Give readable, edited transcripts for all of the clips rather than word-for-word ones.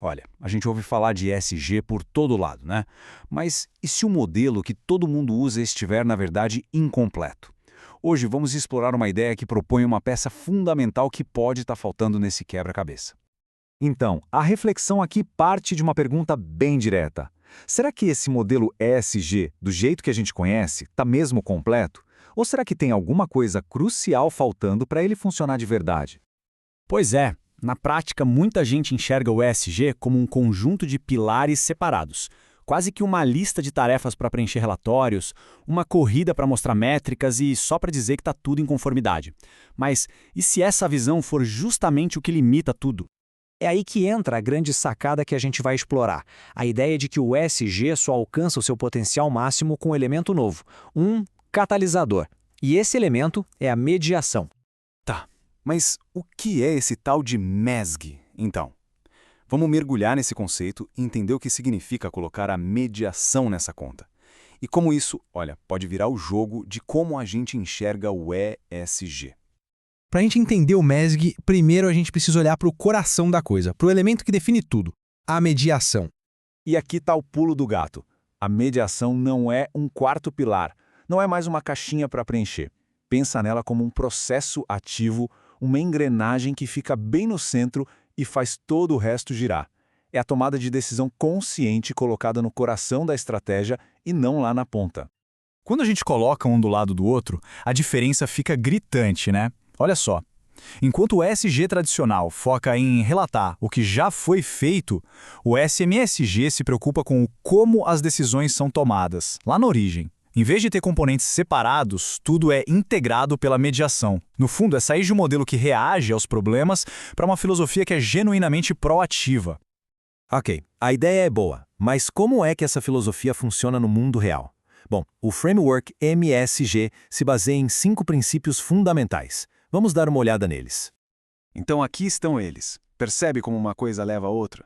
Olha, a gente ouve falar de ESG por todo lado, né? Mas e se o modelo que todo mundo usa estiver, na verdade, incompleto? Hoje vamos explorar uma ideia que propõe uma peça fundamental que pode estar faltando nesse quebra-cabeça. Então, a reflexão aqui parte de uma pergunta bem direta. Será que esse modelo ESG, do jeito que a gente conhece, está mesmo completo? Ou será que tem alguma coisa crucial faltando para ele funcionar de verdade? Pois é, na prática, muita gente enxerga o ESG como um conjunto de pilares separados, quase que uma lista de tarefas para preencher relatórios, uma corrida para mostrar métricas e só para dizer que está tudo em conformidade. Mas e se essa visão for justamente o que limita tudo? É aí que entra a grande sacada que a gente vai explorar. A ideia de que o ESG só alcança o seu potencial máximo com um elemento novo, um catalisador. E esse elemento é a mediação. Tá, mas o que é esse tal de MESG, então? Vamos mergulhar nesse conceito e entender o que significa colocar a mediação nessa conta. E como isso, olha, pode virar o jogo de como a gente enxerga o ESG. Para a gente entender o MESG, primeiro a gente precisa olhar para o coração da coisa, para o elemento que define tudo, a mediação. E aqui está o pulo do gato. A mediação não é um quarto pilar, não é mais uma caixinha para preencher. Pensa nela como um processo ativo, uma engrenagem que fica bem no centro e faz todo o resto girar. É a tomada de decisão consciente colocada no coração da estratégia e não lá na ponta. Quando a gente coloca um do lado do outro, a diferença fica gritante, né? Olha só, enquanto o ESG tradicional foca em relatar o que já foi feito, o SMSG se preocupa com o como as decisões são tomadas, lá na origem. Em vez de ter componentes separados, tudo é integrado pela mediação. No fundo, é sair de um modelo que reage aos problemas para uma filosofia que é genuinamente proativa. Ok, a ideia é boa, mas como é que essa filosofia funciona no mundo real? Bom, o framework MSG se baseia em 5 princípios fundamentais. Vamos dar uma olhada neles. Então aqui estão eles. Percebe como uma coisa leva a outra?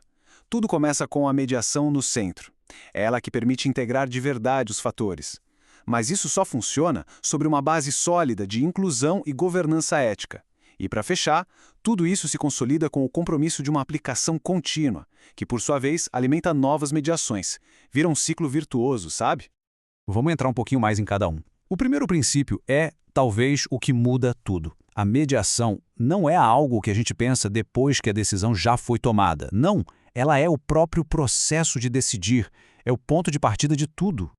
Tudo começa com a mediação no centro. É ela que permite integrar de verdade os fatores. Mas isso só funciona sobre uma base sólida de inclusão e governança ética. E para fechar, tudo isso se consolida com o compromisso de uma aplicação contínua, que por sua vez alimenta novas mediações. Vira um ciclo virtuoso, sabe? Vamos entrar um pouquinho mais em cada um. O primeiro princípio é, talvez, o que muda tudo. A mediação não é algo que a gente pensa depois que a decisão já foi tomada. Não, ela é o próprio processo de decidir, é o ponto de partida de tudo.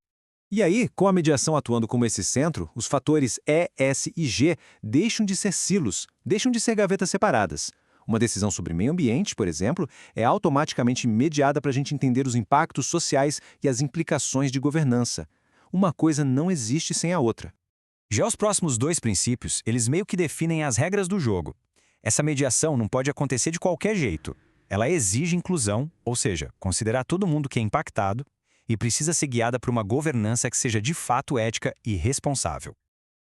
E aí, com a mediação atuando como esse centro, os fatores E, S e G deixam de ser silos, deixam de ser gavetas separadas. Uma decisão sobre meio ambiente, por exemplo, é automaticamente mediada para a gente entender os impactos sociais e as implicações de governança. Uma coisa não existe sem a outra. Já os próximos 2 princípios, eles meio que definem as regras do jogo. Essa mediação não pode acontecer de qualquer jeito. Ela exige inclusão, ou seja, considerar todo mundo que é impactado, e precisa ser guiada por uma governança que seja de fato ética e responsável.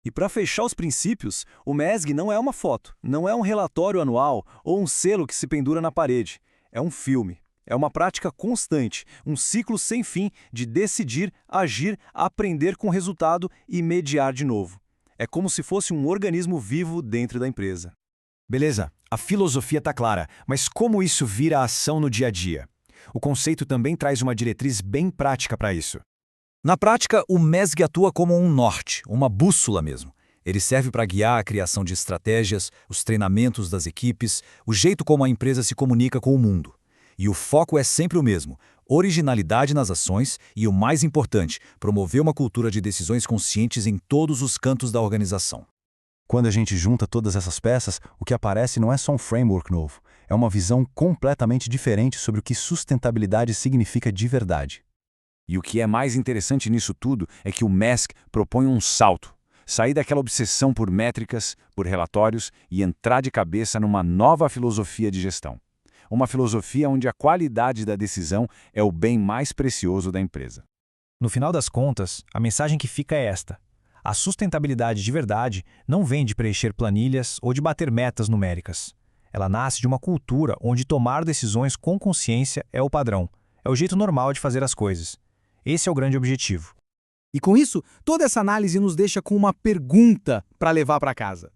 E para fechar os princípios, o MESG não é uma foto, não é um relatório anual ou um selo que se pendura na parede. É um filme. É uma prática constante, um ciclo sem fim de decidir, agir, aprender com o resultado e mediar de novo. É como se fosse um organismo vivo dentro da empresa. Beleza, a filosofia está clara, mas como isso vira ação no dia a dia? O conceito também traz uma diretriz bem prática para isso. Na prática, o MESG atua como um norte, uma bússola mesmo. Ele serve para guiar a criação de estratégias, os treinamentos das equipes, o jeito como a empresa se comunica com o mundo. E o foco é sempre o mesmo: originalidade nas ações e, o mais importante, promover uma cultura de decisões conscientes em todos os cantos da organização. Quando a gente junta todas essas peças, o que aparece não é só um framework novo, é uma visão completamente diferente sobre o que sustentabilidade significa de verdade. E o que é mais interessante nisso tudo é que o MESG propõe um salto. Sair daquela obsessão por métricas, por relatórios e entrar de cabeça numa nova filosofia de gestão. Uma filosofia onde a qualidade da decisão é o bem mais precioso da empresa. No final das contas, a mensagem que fica é esta: a sustentabilidade de verdade não vem de preencher planilhas ou de bater metas numéricas. Ela nasce de uma cultura onde tomar decisões com consciência é o padrão, é o jeito normal de fazer as coisas. Esse é o grande objetivo. E com isso, toda essa análise nos deixa com uma pergunta para levar para casa.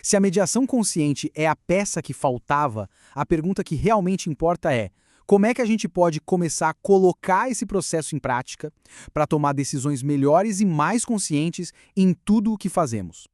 Se a mediação consciente é a peça que faltava, a pergunta que realmente importa é: Como é que a gente pode começar a colocar esse processo em prática para tomar decisões melhores e mais conscientes em tudo o que fazemos?